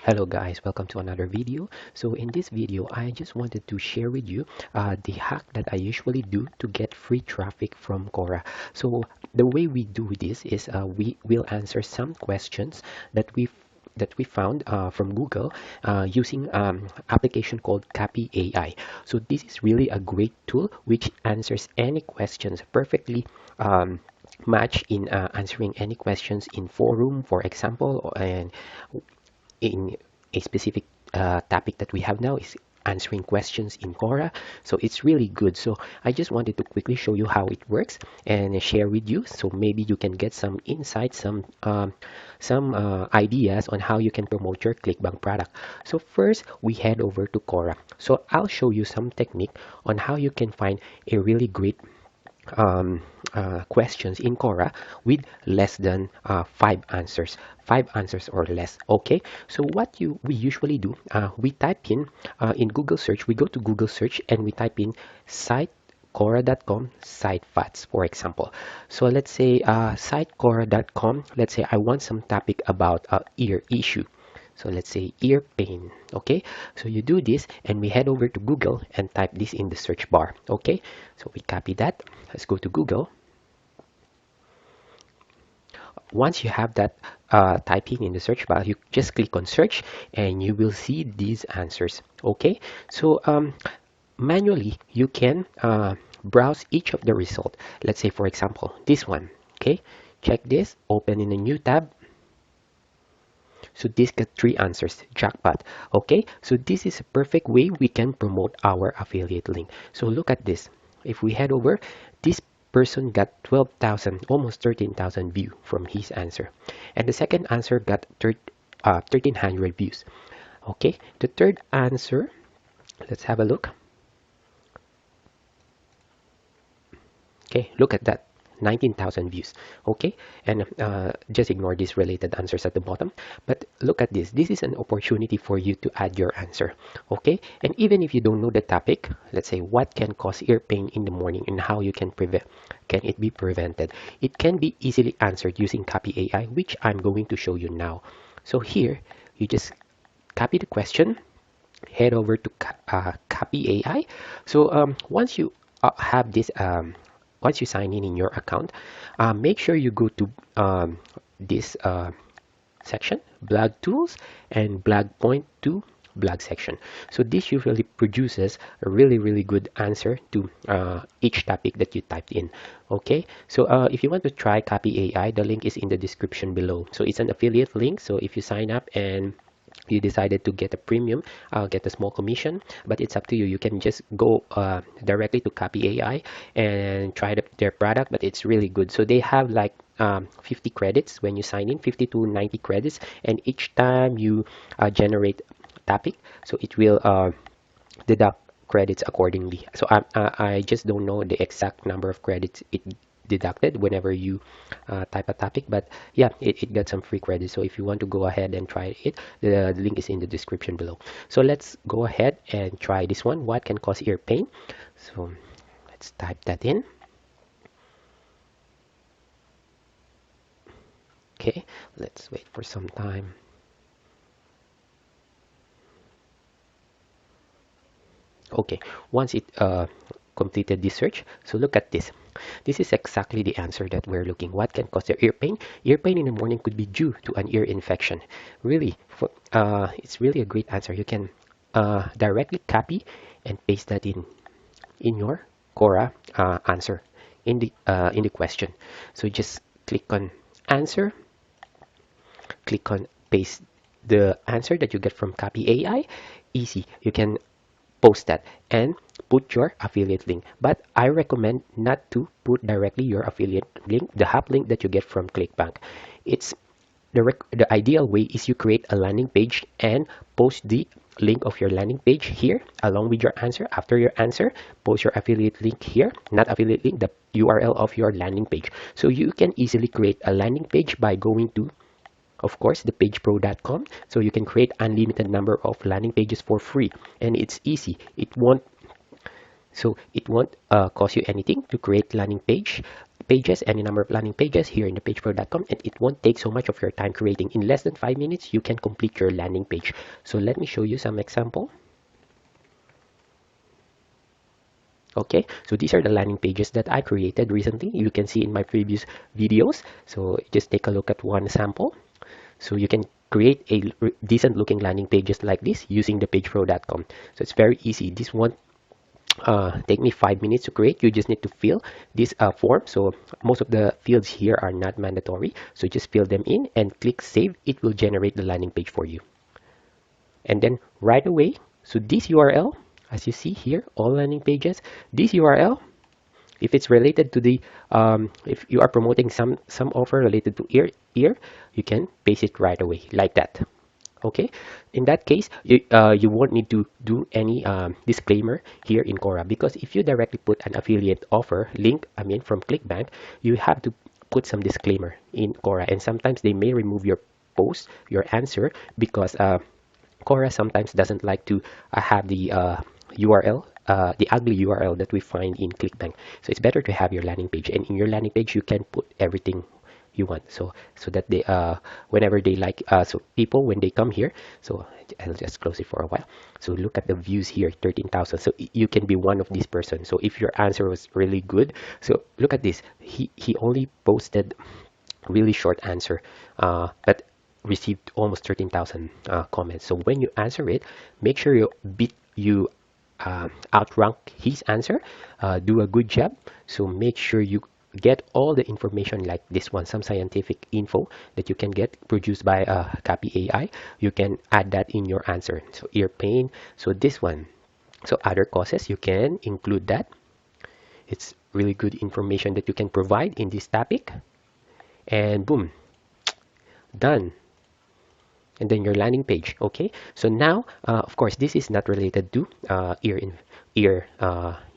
Hello guys, welcome to another video. So in this video, I just wanted to share with you the hack that I usually do to get free traffic from Quora. So the way we do this is we will answer some questions that we found from Google using application called Copy AI. So this is really a great tool which answers any questions perfectly. Match in answering any questions in forum, for example, and in a specific topic that we have now is answering questions in Quora. So it's really good. So I just wanted to quickly show you how it works and share with you. So maybe you can get some insights, some ideas on how you can promote your Clickbank product. So first, we head over to Quora. So I'll show you some technique on how you can find a really great um, questions in Quora with less than five answers or less. Okay, so what we usually do, we type in Google search. We go to Google search and we type in site Quora.com site facts, for example. So let's say site Quora.com. Let's say I want some topic about ear issue. So let's say ear pain. Okay, so you do this and we head over to Google and type this in the search bar. Okay, so we copy that. Let's go to Google. Once you have that typing in the search bar, you just click on search and you will see these answers. Okay, so manually you can browse each of the result. Let's say, for example, this one. Okay, check this, open in a new tab. So this got three answers, jackpot. Okay, so this is a perfect way we can promote our affiliate link. So look at this. If we head over, this person got 12,000, almost 13,000 view from his answer. And the second answer got 1,300 views. Okay, the third answer, let's have a look. Okay, look at that. 19,000 views. Okay, and just ignore these related answers at the bottom, but look at this. This is an opportunity for you to add your answer. Okay, and even if you don't know the topic, let's say what can cause ear pain in the morning and how you can prevent, can it be prevented, it can be easily answered using Copy AI, which I'm going to show you now. So here you just copy the question, head over to Copy AI. So once you have this once you sign in your account, make sure you go to this section, blog tools, and blog point to blog section. So this usually produces a really good answer to each topic that you typed in. Okay, so if you want to try Copy AI, the link is in the description below. So it's an affiliate link. So if you sign up and you decided to get a premium, get a small commission, but it's up to you. You can just go directly to Copy AI and try their product, but it's really good. So they have like 50 credits when you sign in, 50 to 90 credits, and each time you generate topic, so it will deduct credits accordingly. So I just don't know the exact number of credits it deducted whenever you type a topic, but yeah, it got some free credits. So if you want to go ahead and try it, the link is in the description below. So let's go ahead and try this one. What can cause ear pain? So let's type that in. Okay, let's wait for some time. Okay, once it completed this search, so look at this. This is exactly the answer that we're looking. What can cause your ear pain? Ear pain in the morning could be due to an ear infection. Really, it's really a great answer. You can directly copy and paste that in your Quora answer in the question. So just click on answer, click on paste the answer that you get from Copy AI. Easy. You can post that and put your affiliate link, but I recommend not to put directly your affiliate link, the hub link that you get from Clickbank. It's the ideal way is you create a landing page and post the link of your landing page here along with your answer. After your answer, post your affiliate link here, not affiliate link, the URL of your landing page. So you can easily create a landing page by going to, of course, the pagepro.com. So you can create unlimited number of landing pages for free, and it's easy. It won't So it won't cost you anything to create landing pages, any number of landing pages here in the pagepro.com, and it won't take so much of your time creating. In less than 5 minutes, you can complete your landing page. So let me show you some example. Okay, so these are the landing pages that I created recently. You can see in my previous videos. So just take a look at one sample. So you can create a decent looking landing pages like this using the pagepro.com. So it's very easy. This won't take me 5 minutes to create. You just need to fill this form. So most of the fields here are not mandatory. So just fill them in and click save. It will generate the landing page for you. And then right away, so this URL, as you see here, all landing pages, this URL, if it's related to the if you are promoting some offer related to ear, you can paste it right away like that. Okay, in that case, you won't need to do any disclaimer here in Quora, because if you directly put an affiliate offer link, I mean from Clickbank, you have to put some disclaimer in Quora, and sometimes they may remove your post, your answer, because Quora sometimes doesn't like to have the URL, the ugly URL that we find in Clickbank. So it's better to have your landing page, and in your landing page you can put everything you want. So that they whenever they like, so people when they come here. So I'll just close it for a while. So look at the views here, 13,000. So you can be one of these persons. So if your answer was really good, so look at this. He only posted really short answer, but received almost 13,000 comments. So when you answer it, make sure you outrank his answer, do a good job. So make sure you get all the information like this one, some scientific info that you can get produced by copy AI. You can add that in your answer. So ear pain, so this one. So other causes, you can include that. It's really good information that you can provide in this topic. And boom, done. And then your landing page. Okay, so now of course this is not related to ear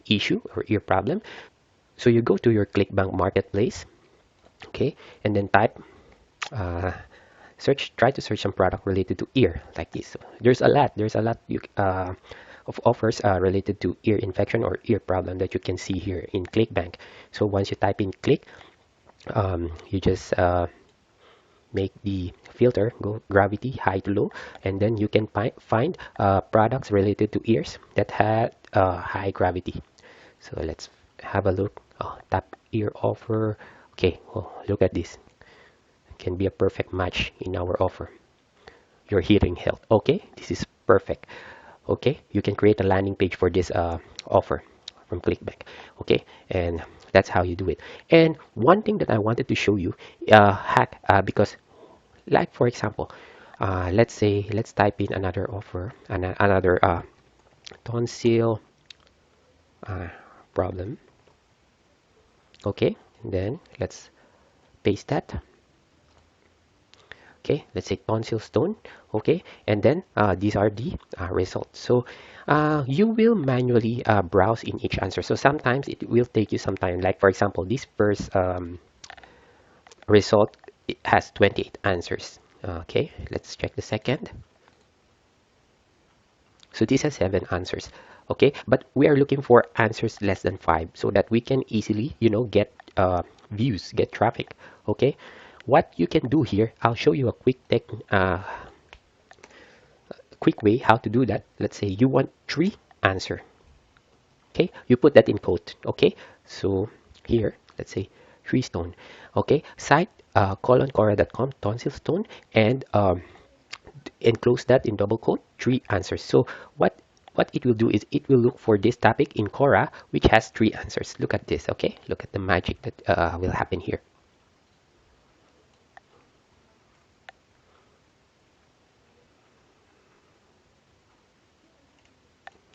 issue or ear problem. So you go to your Clickbank marketplace. Okay, and then type uh, try to search some product related to ear like this. So there's a lot of offers related to ear infection or ear problem that you can see here in Clickbank. So once you type in click, you just make the filter go gravity high to low, and then you can find products related to ears that had high gravity. So let's have a look. Oh, tap ear offer. Okay, oh, look at this. Can be a perfect match in our offer. Your hearing health. Okay, this is perfect. Okay, you can create a landing page for this offer from Clickbank. Okay, and that's how you do it. And one thing that I wanted to show you, hack, because like for example, let's type in another offer, another tonsil uh, problem. Okay, and then let's paste that. Okay, let's say tonsil stone. Okay, and then these are the results. So you will manually browse in each answer. So sometimes it will take you some time. Like for example, this first result, it has 28 answers. Okay, let's check the second. So this has 7 answers. Okay, but we are looking for answers less than 5 so that we can easily, get views, get traffic. Okay, what you can do here, I'll show you a quick way how to do that. Let's say you want 3 answer. Okay, you put that in quote. Okay, so here, let's say 3 stone. Okay, site colon quora.com tonsil stone, and enclose that in double quote 3 answers. So what it will do is it will look for this topic in Quora which has 3 answers. Look at this. Okay, look at the magic that will happen here.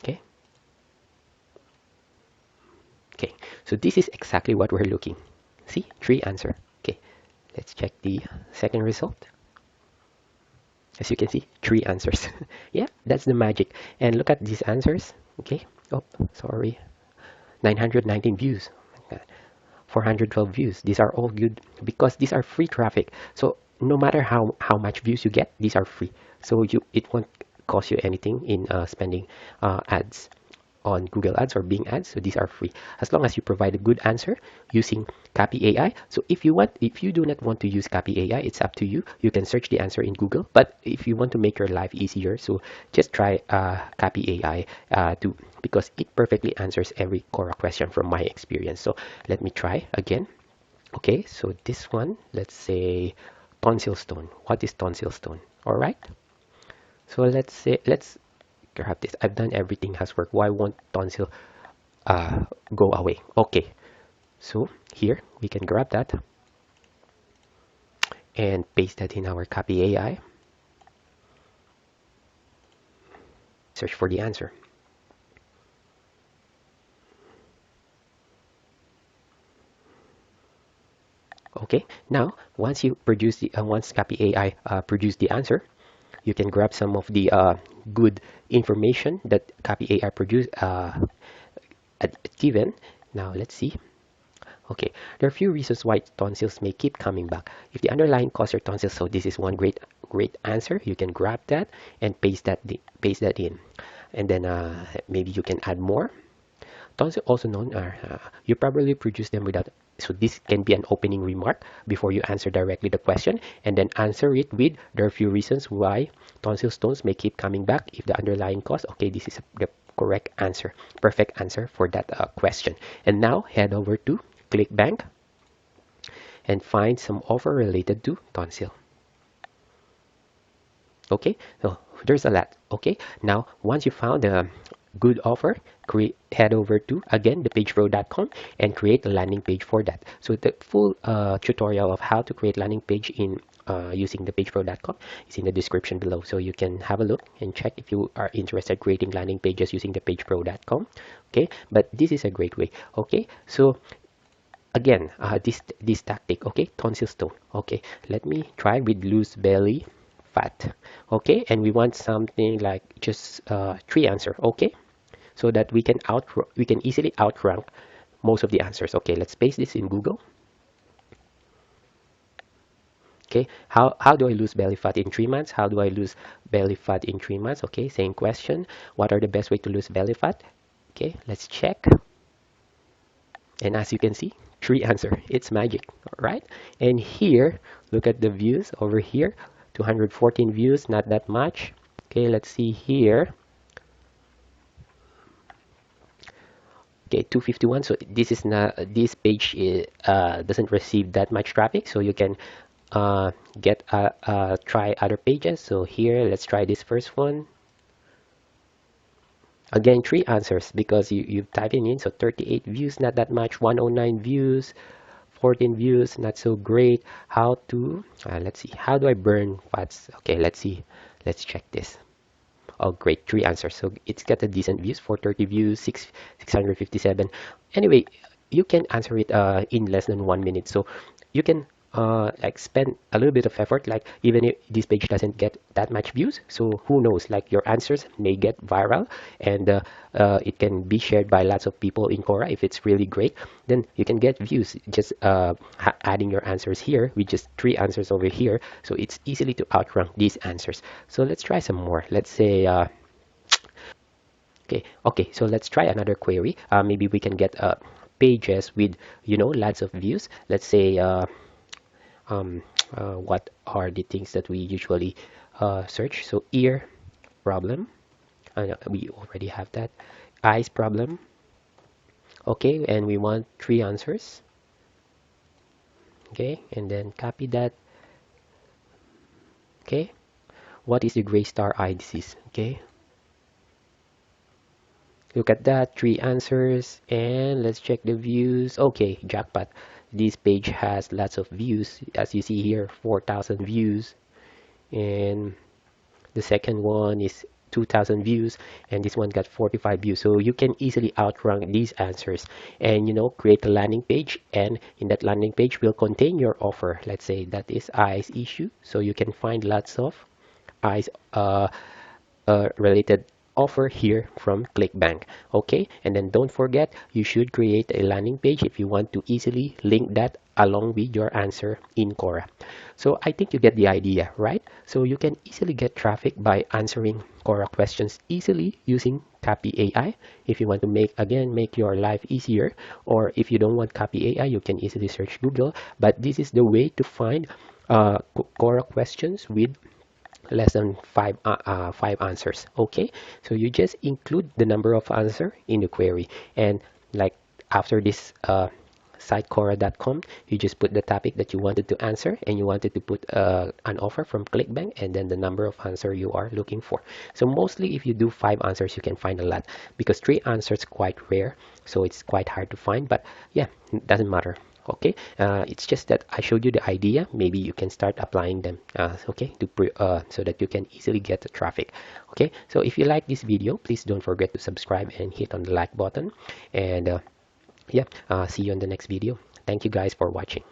Okay, okay, so this is exactly what we're looking. See, 3 answer. Okay, let's check the second result. As you can see, 3 answers. Yeah, that's the magic. And look at these answers. Okay, oh sorry, 919 views. 412 views. These are all good because these are free traffic. So no matter how much views you get, these are free. So it won't cost you anything in spending ads. on Google Ads or Bing Ads. So these are free as long as you provide a good answer using Copy AI. So if you do not want to use Copy AI, it's up to you. You can search the answer in Google. But if you want to make your life easier, so just try Copy AI because it perfectly answers every Quora question from my experience. So let me try again. Okay, so this one, let's say tonsil stone. What is tonsil stone? All right. So let's grab this. I've done everything has worked. Why won't tonsil go away? Okay, so here we can grab that and paste that in our Copy AI. Search for the answer. Okay, now once you produce the once Copy AI produce the answer, you can grab some of the good information that Copy AI produce given. Now let's see. Okay, there are a few reasons why tonsils may keep coming back. If the underlying cause are tonsils, so this is one great answer. You can grab that and paste that in, and then maybe you can add more. Tonsils also known are you probably produce them without. So this can be an opening remark before you answer directly the question, and then answer it with there are a few reasons why tonsil stones may keep coming back. If the underlying cause, okay, this is the correct answer, perfect answer for that question. And now head over to Clickbank and find some offer related to tonsil. Okay, so there's a lot. Okay, now once you found a good offer, head over to again thepagepro.com and create a landing page for that. So the full tutorial of how to create landing page in using thepagepro.com is in the description below, so you can have a look and check if you are interested creating landing pages using thepagepro.com. Okay, but this is a great way. Okay, so again, this tactic, okay, tonsil stone. Okay, let me try with loose belly fat. Okay, and we want something like just three answer. Okay, so that we can easily outrank most of the answers. Okay, let's paste this in Google. Okay, how do I lose belly fat in 3 months? How do I lose belly fat in 3 months? Okay, same question. What are the best way to lose belly fat? Okay, let's check. And as you can see, three answer. It's magic, right? And here, look at the views over here. 214 views, not that much. Okay, let's see here. Okay, 251. So this is not this page doesn't receive that much traffic, so you can get try other pages. So here, let's try this first one. Again, three answers because you type in. So 38 views, not that much. 109 views, 14 views, not so great. How to let's see, how do I burn fats? Okay, let's see, let's check this. Oh great, three answers, so it's got a decent views, 430 views, 657. Anyway, you can answer it in less than 1 minute, so you can like spend a little bit of effort, like even if this page doesn't get that much views, so who knows, like your answers may get viral, and it can be shared by lots of people in Quora. If it's really great, then you can get views just adding your answers here with just three answers over here, so it's easily to outrank these answers. So let's try some more. Let's say okay, so let's try another query. Maybe we can get pages with lots of views. Let's say um, what are the things that we usually search? So ear problem, we already have that. Eyes problem. Okay, and we want three answers. Okay, and then copy that. Okay, what is the gray star eye disease? Okay, look at that, three answers, and let's check the views. Okay, jackpot. This page has lots of views, as you see here, 4,000 views, and the second one is 2,000 views, and this one got 45 views. So you can easily outrank these answers, and create a landing page, and in that landing page will contain your offer. Let's say that is eyes issue, so you can find lots of eyes related offer here from Clickbank. Okay, and then don't forget, you should create a landing page if you want to easily link that along with your answer in Quora. So I think you get the idea, right? So you can easily get traffic by answering Quora questions easily using Copy AI. If you want to make your life easier, or if you don't want Copy AI, you can easily search Google. But this is the way to find Quora questions with less than five answers. Okay, so you just include the number of answer in the query, and like after this site Quora.com, you just put the topic that you wanted to answer, and you wanted to put an offer from Clickbank, and then the number of answer you are looking for. So mostly if you do 5 answers, you can find a lot, because 3 answers quite rare, so it's quite hard to find. But yeah, it doesn't matter. Okay, it's just that I showed you the idea. Maybe you can start applying them, okay, so that you can easily get the traffic. Okay, so if you like this video, please don't forget to subscribe and hit on the like button. And yeah, see you on the next video. Thank you guys for watching.